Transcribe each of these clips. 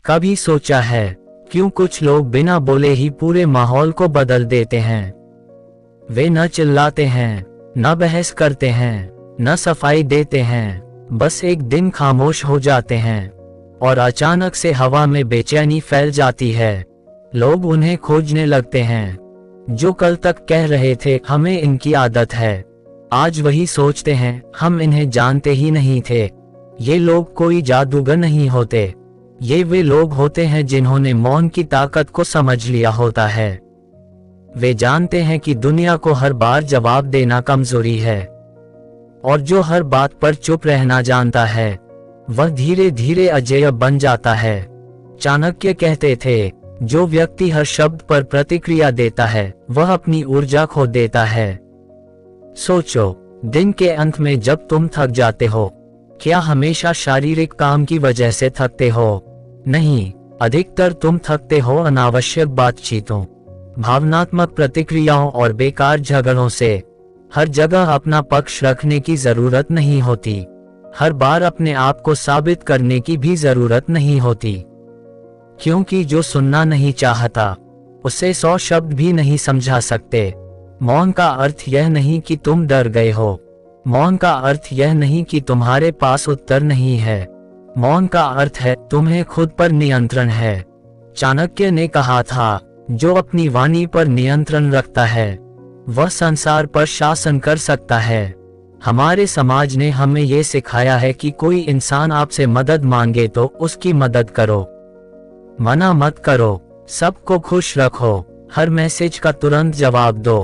कभी सोचा है क्यों कुछ लोग बिना बोले ही पूरे माहौल को बदल देते हैं? वे न चिल्लाते हैं, न बहस करते हैं, न सफाई देते हैं, बस एक दिन खामोश हो जाते हैं और अचानक से हवा में बेचैनी फैल जाती है। लोग उन्हें खोजने लगते हैं। जो कल तक कह रहे थे हमें इनकी आदत है, आज वही सोचते हैं हम इन्हें जानते ही नहीं थे। ये लोग कोई जादूगर नहीं होते, ये वे लोग होते हैं जिन्होंने मौन की ताकत को समझ लिया होता है। वे जानते हैं कि दुनिया को हर बार जवाब देना कमजोरी है, और जो हर बात पर चुप रहना जानता है वह धीरे धीरे अजेय बन जाता है। चाणक्य कहते थे, जो व्यक्ति हर शब्द पर प्रतिक्रिया देता है वह अपनी ऊर्जा खो देता है। सोचो, दिन के अंत में जब तुम थक जाते हो, क्या हमेशा शारीरिक काम की वजह से थकते हो? नहीं, अधिकतर तुम थकते हो अनावश्यक बातचीतों, भावनात्मक प्रतिक्रियाओं और बेकार झगड़ों से। हर जगह अपना पक्ष रखने की जरूरत नहीं होती, हर बार अपने आप को साबित करने की भी जरूरत नहीं होती, क्योंकि जो सुनना नहीं चाहता उसे 100 शब्द भी नहीं समझा सकते। मौन का अर्थ यह नहीं कि तुम डर गए हो, मौन का अर्थ यह नहीं कि तुम्हारे पास उत्तर नहीं है, मौन का अर्थ है तुम्हें खुद पर नियंत्रण है। चाणक्य ने कहा था, जो अपनी वाणी पर नियंत्रण रखता है वह संसार पर शासन कर सकता है। हमारे समाज ने हमें यह सिखाया है कि कोई इंसान आपसे मदद मांगे तो उसकी मदद करो, मना मत करो, सबको खुश रखो, हर मैसेज का तुरंत जवाब दो।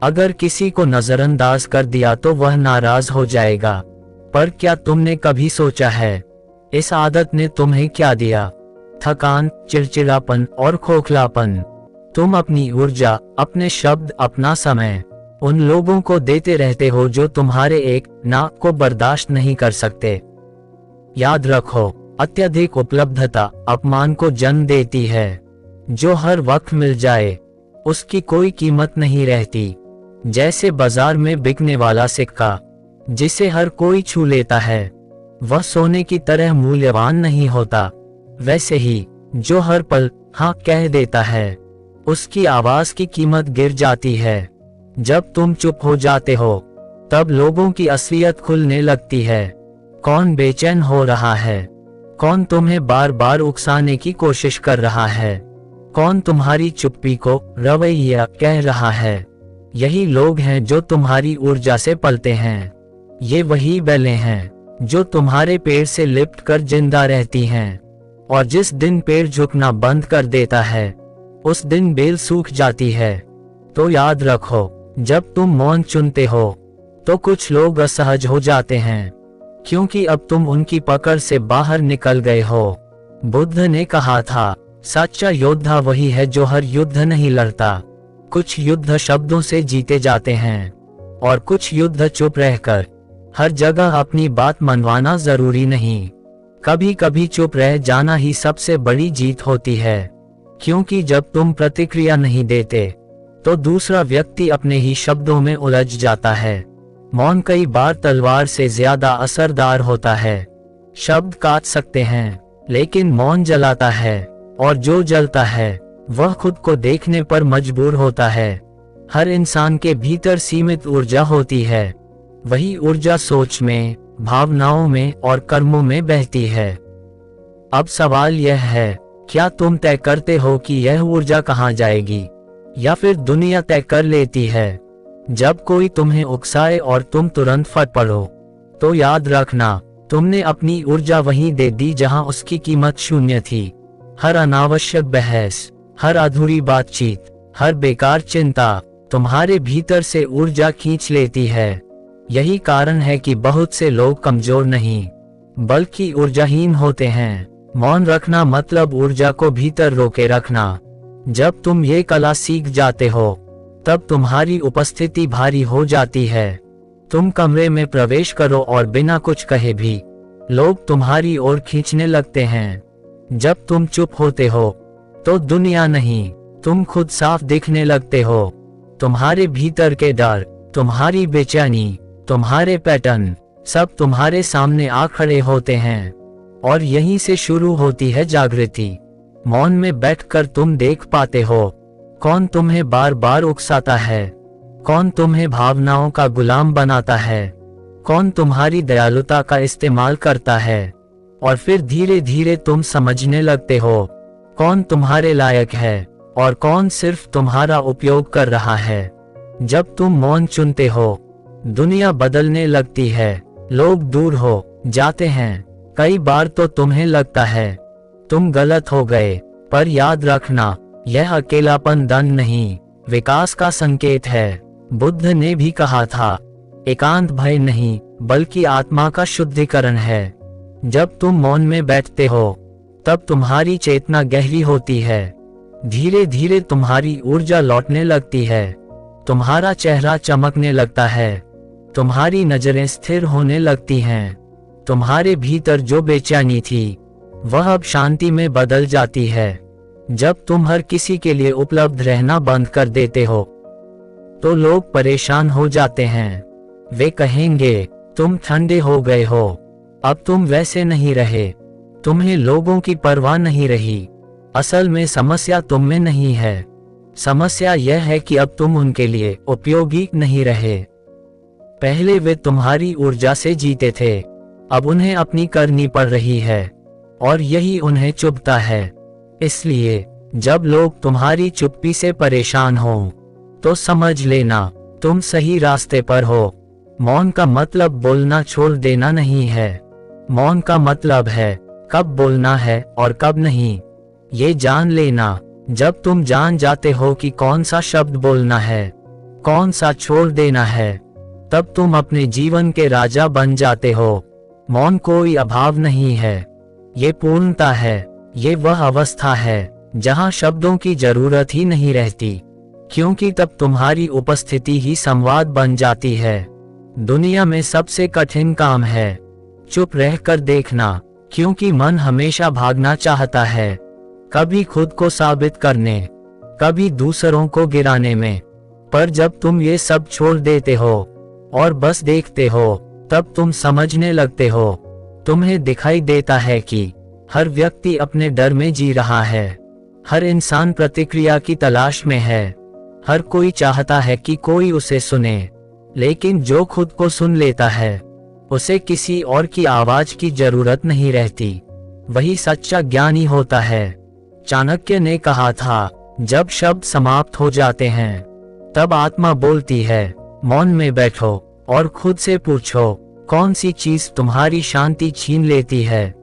अगर किसी को नजरअंदाज कर दिया तो वह नाराज हो जाएगा। पर क्या तुमने कभी सोचा है इस आदत ने तुम्हें क्या दिया? थकान, चिड़चिड़ापन और खोखलापन। तुम अपनी ऊर्जा, अपने शब्द, अपना समय उन लोगों को देते रहते हो जो तुम्हारे एक ना को बर्दाश्त नहीं कर सकते। याद रखो, अत्यधिक उपलब्धता अपमान को जन्म देती है। जो हर वक्त मिल जाए उसकी कोई कीमत नहीं रहती। जैसे बाजार में बिकने वाला सिक्का जिसे हर कोई छू लेता है वह सोने की तरह मूल्यवान नहीं होता, वैसे ही जो हर पल हाँ कह देता है उसकी आवाज की कीमत गिर जाती है। जब तुम चुप हो जाते हो तब लोगों की असलियत खुलने लगती है। कौन बेचैन हो रहा है, कौन तुम्हें बार बार उकसाने की कोशिश कर रहा है, कौन तुम्हारी चुप्पी को रवैया कह रहा है। यही लोग हैं जो तुम्हारी ऊर्जा से पलते हैं। ये वही बेलें हैं जो तुम्हारे पेड़ से लिपट कर जिंदा रहती हैं, और जिस दिन पेड़ झुकना बंद कर देता है उस दिन बेल सूख जाती है। तो याद रखो, जब तुम मौन चुनते हो तो कुछ लोग असहज हो जाते हैं, क्योंकि अब तुम उनकी पकड़ से बाहर निकल गए हो। बुद्ध ने कहा था, सच्चा योद्धा वही है जो हर युद्ध नहीं लड़ता। कुछ युद्ध शब्दों से जीते जाते हैं और कुछ युद्ध चुप रहकर। हर जगह अपनी बात मनवाना जरूरी नहीं, कभी कभी चुप रह जाना ही सबसे बड़ी जीत होती है, क्योंकि जब तुम प्रतिक्रिया नहीं देते तो दूसरा व्यक्ति अपने ही शब्दों में उलझ जाता है। मौन कई बार तलवार से ज्यादा असरदार होता है। शब्द काट सकते हैं लेकिन मौन जलाता है, और जो जलता है वह खुद को देखने पर मजबूर होता है। हर इंसान के भीतर सीमित ऊर्जा होती है, वही ऊर्जा सोच में, भावनाओं में और कर्मों में बहती है। अब सवाल यह है, क्या तुम तय करते हो कि यह ऊर्जा कहाँ जाएगी, या फिर दुनिया तय कर लेती है? जब कोई तुम्हें उकसाए और तुम तुरंत फट पड़ो तो याद रखना, तुमने अपनी ऊर्जा वहीं दे दी जहां उसकी कीमत शून्य थी। हर अनावश्यक बहस, हर अधूरी बातचीत, हर बेकार चिंता तुम्हारे भीतर से ऊर्जा खींच लेती है। यही कारण है कि बहुत से लोग कमजोर नहीं बल्कि ऊर्जाहीन होते हैं। मौन रखना मतलब ऊर्जा को भीतर रोके रखना। जब तुम ये कला सीख जाते हो तब तुम्हारी उपस्थिति भारी हो जाती है। तुम कमरे में प्रवेश करो और बिना कुछ कहे भी लोग तुम्हारी ओर खींचने लगते हैं। जब तुम चुप होते हो तो दुनिया नहीं, तुम खुद साफ दिखने लगते हो। तुम्हारे भीतर के डर, तुम्हारी बेचैनी, तुम्हारे पैटर्न सब तुम्हारे सामने आ खड़े होते हैं। और यहीं से शुरू होती है जागृति। मौन में बैठकर तुम देख पाते हो कौन तुम्हें बार बार उकसाता है, कौन तुम्हें भावनाओं का गुलाम बनाता है, कौन तुम्हारी दयालुता का इस्तेमाल करता है। और फिर धीरे धीरे तुम समझने लगते हो कौन तुम्हारे लायक है और कौन सिर्फ तुम्हारा उपयोग कर रहा है। जब तुम मौन चुनते हो दुनिया बदलने लगती है, लोग दूर हो जाते हैं, कई बार तो तुम्हें लगता है तुम गलत हो गए, पर याद रखना यह अकेलापन दंड नहीं, विकास का संकेत है। बुद्ध ने भी कहा था एकांत भय नहीं बल्कि आत्मा का शुद्धिकरण है। जब तुम मौन में बैठते हो तब तुम्हारी चेतना गहरी होती है, धीरे धीरे तुम्हारी ऊर्जा लौटने लगती है, तुम्हारा चेहरा चमकने लगता है, तुम्हारी नजरें स्थिर होने लगती हैं, तुम्हारे भीतर जो बेचैनी थी वह अब शांति में बदल जाती है। जब तुम हर किसी के लिए उपलब्ध रहना बंद कर देते हो तो लोग परेशान हो जाते हैं, वे कहेंगे तुम ठंडे हो गए हो, अब तुम वैसे नहीं रहे, तुम्हें लोगों की परवाह नहीं रही। असल में समस्या तुम में नहीं है, समस्या यह है कि अब तुम उनके लिए उपयोगी नहीं रहे। पहले वे तुम्हारी ऊर्जा से जीते थे, अब उन्हें अपनी करनी पड़ रही है और यही उन्हें चुभता है। इसलिए जब लोग तुम्हारी चुप्पी से परेशान हो तो समझ लेना तुम सही रास्ते पर हो। मौन का मतलब बोलना छोड़ देना नहीं है, मौन का मतलब है कब बोलना है और कब नहीं। ये जान लेना जब तुम जान जाते हो कि कौन सा शब्द बोलना है, कौन सा छोड़ देना है, तब तुम अपने जीवन के राजा बन जाते हो। मौन कोई अभाव नहीं है, ये पूर्णता है, ये वह अवस्था है जहां शब्दों की जरूरत ही नहीं रहती, क्योंकि तब तुम्हारी उपस्थिति ही संवाद बन जाती है। दुनिया में सबसे कठिन काम है चुप रहकर देखना, क्योंकि मन हमेशा भागना चाहता है, कभी खुद को साबित करने, कभी दूसरों को गिराने में। पर जब तुम ये सब छोड़ देते हो और बस देखते हो, तब तुम समझने लगते हो, तुम्हें दिखाई देता है कि हर व्यक्ति अपने डर में जी रहा है, हर इंसान प्रतिक्रिया की तलाश में है, हर कोई चाहता है कि कोई उसे सुने, लेकिन जो खुद को सुन लेता है उसे किसी और की आवाज की जरूरत नहीं रहती, वही सच्चा ज्ञानी होता है। चाणक्य ने कहा था जब शब्द समाप्त हो जाते हैं तब आत्मा बोलती है। मौन में बैठो और खुद से पूछो कौन सी चीज तुम्हारी शांति छीन लेती है,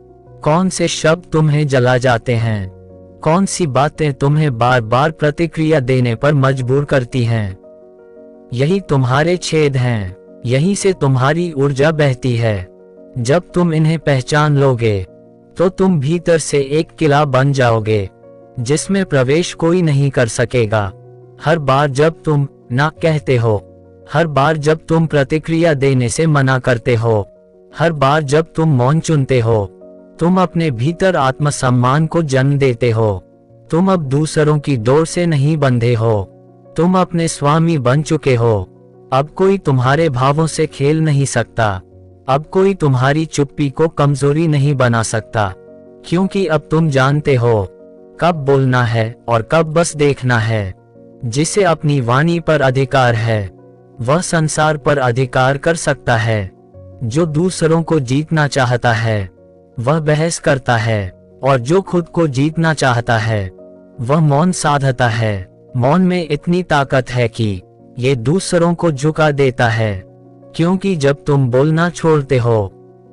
कौन से शब्द तुम्हें जला जाते हैं, कौन सी बातें तुम्हें बार बार प्रतिक्रिया देने पर मजबूर करती हैं। यही तुम्हारे छेद हैं, यहीं से तुम्हारी ऊर्जा बहती है। जब तुम इन्हें पहचान लोगे तो तुम भीतर से एक किला बन जाओगे जिसमें प्रवेश कोई नहीं कर सकेगा। हर बार जब तुम ना कहते हो, हर बार जब तुम प्रतिक्रिया देने से मना करते हो, हर बार जब तुम मौन चुनते हो, तुम अपने भीतर आत्मसम्मान को जन्म देते हो। तुम अब दूसरों की डोर से नहीं बंधे हो, तुम अपने स्वामी बन चुके हो। अब कोई तुम्हारे भावों से खेल नहीं सकता, अब कोई तुम्हारी चुप्पी को कमजोरी नहीं बना सकता, क्योंकि अब तुम जानते हो कब बोलना है और कब बस देखना है। जिसे अपनी वाणी पर अधिकार है वह संसार पर अधिकार कर सकता है। जो दूसरों को जीतना चाहता है वह बहस करता है, और जो खुद को जीतना चाहता है वह मौन साधता है। मौन में इतनी ताकत है कि ये दूसरों को झुका देता है, क्योंकि जब तुम बोलना छोड़ते हो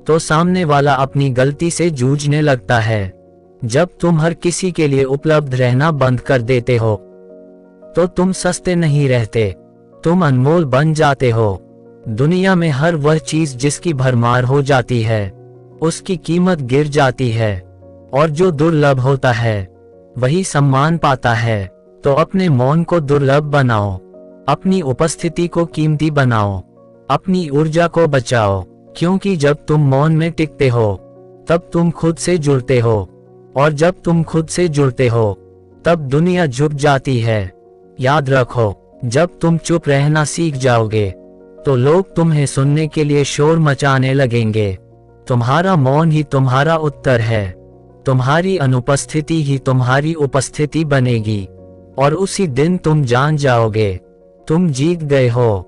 तो सामने वाला अपनी गलती से जूझने लगता है। जब तुम हर किसी के लिए उपलब्ध रहना बंद कर देते हो तो तुम सस्ते नहीं रहते, तुम अनमोल बन जाते हो। दुनिया में हर वह चीज जिसकी भरमार हो जाती है उसकी कीमत गिर जाती है, और जो दुर्लभ होता है वही सम्मान पाता है। तो अपने मौन को दुर्लभ बनाओ, अपनी उपस्थिति को कीमती बनाओ, अपनी ऊर्जा को बचाओ, क्योंकि जब तुम मौन में टिकते हो तब तुम खुद से जुड़ते हो, और जब तुम खुद से जुड़ते हो तब दुनिया झुक जाती है। याद रखो, जब तुम चुप रहना सीख जाओगे तो लोग तुम्हें सुनने के लिए शोर मचाने लगेंगे, तुम्हारा मौन ही तुम्हारा उत्तर है। तुम्हारी अनुपस्थिति ही तुम्हारी उपस्थिति बनेगी, और उसी दिन तुम जान जाओगे तुम जीत गए हो।